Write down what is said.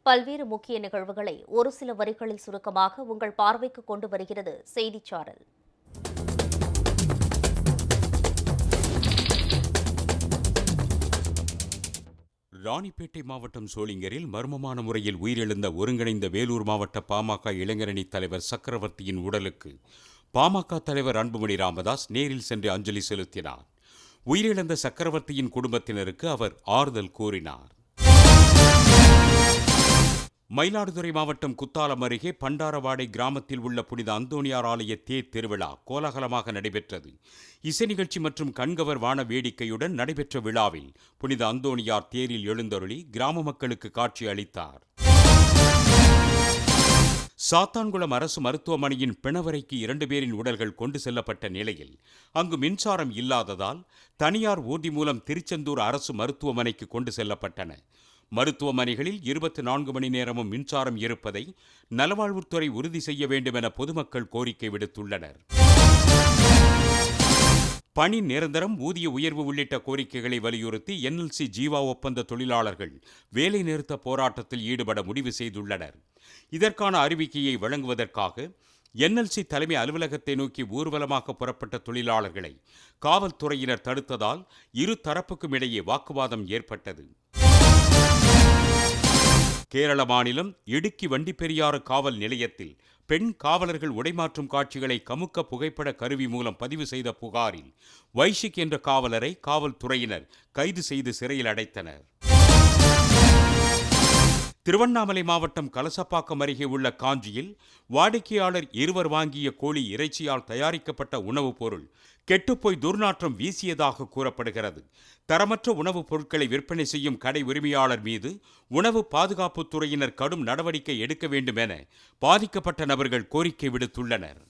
பல்வேறு முக்கிய நிகழ்வுகளை ஒரு சில வரிகளில் சுருக்கமாக உங்கள் பார்வைக்கு கொண்டு வருகிறது செய்திச் சாரல். ராணிப்பேட்டை மாவட்டம் சோளிங்கரில் மர்மமான முறையில் உயிரிழந்த ஒருங்கிணைந்த வேலூர் மாவட்ட பாமக இளைஞரணி தலைவர் சக்கரவர்த்தியின் உடலுக்கு பாமக தலைவர் அன்புமணி ராமதாஸ் நேரில் சென்று அஞ்சலி செலுத்தினார். உயிரிழந்த சக்கரவர்த்தியின் குடும்பத்தினருக்கு அவர் ஆறுதல் கூறினார். மயிலாடுதுறை மாவட்டம் குத்தாலம் அருகே பண்டாரவாடை கிராமத்தில் உள்ள புனித அந்தோணியார் ஆலய தேர் திருவிழா கோலாகலமாக நடைபெற்றது. இசை நிகழ்ச்சி மற்றும் கண்கவர் வான வேடிக்கையுடன் நடைபெற்ற விழாவில் புனித அந்தோணியார் தேரில் எழுந்தருளி கிராம மக்களுக்கு காட்சி அளித்தார். சாத்தான்குளம் அரசு மருத்துவமனையின் பிணவரைக்கு 2 பேரின் உடல்கள் கொண்டு செல்லப்பட்ட நிலையில் அங்கு மின்சாரம் இல்லாததால் தனியார் ஊர்தி மூலம் திருச்செந்தூர் அரசு மருத்துவமனைக்கு கொண்டு செல்லப்பட்டன. மருத்துவமனைகளில் 24 மணி நேரமும் மின்சாரம் இருப்பதை நலவாழ்வுத்துறை உறுதி செய்ய வேண்டும் என பொதுமக்கள் கோரிக்கை விடுத்துள்ளனர். பணி நிரந்தரம், ஊதிய உயர்வு உள்ளிட்ட கோரிக்கைகளை வலியுறுத்தி NLC ஜீவா ஒப்பந்த தொழிலாளர்கள் வேலை நிறுத்த போராட்டத்தில் ஈடுபட முடிவு செய்துள்ளனர். இதற்கான அறிவிக்கையை வழங்குவதற்காக NLC தலைமை அலுவலகத்தை நோக்கி ஊர்வலமாக புறப்பட்ட தொழிலாளர்களை காவல்துறையினர் தடுத்ததால் இரு தரப்புக்கும் இடையே வாக்குவாதம் ஏற்பட்டது. கேரள மாநிலம் இடுக்கி வண்டிப்பெரியாறு காவல் நிலையத்தில் பெண் காவலர்கள் உடைமாற்றும் காட்சிகளை கமுக்க புகைப்பட கருவி மூலம் பதிவு செய்த புகாரில் வைஷிக் என்ற காவலரை காவல்துறையினர் கைது செய்து சிறையில் அடைத்தனர். திருவண்ணாமலை மாவட்டம் கலசப்பாக்கம் அருகே உள்ள காஞ்சியில் வாடிக்கையாளர் 2 வாங்கிய கோழி இறைச்சியால் தயாரிக்கப்பட்ட உணவுப் பொருள் கெட்டுப்போய் துர்நாற்றம் வீசியதாக கூறப்படுகிறது. தரமற்ற உணவுப் பொருட்களை விற்பனை செய்யும் கடை உரிமையாளர் மீது உணவு பாதுகாப்புத்துறையினர் கடும் நடவடிக்கை எடுக்க வேண்டும் என பாதிக்கப்பட்ட நபர்கள் கோரிக்கை விடுத்துள்ளனர்.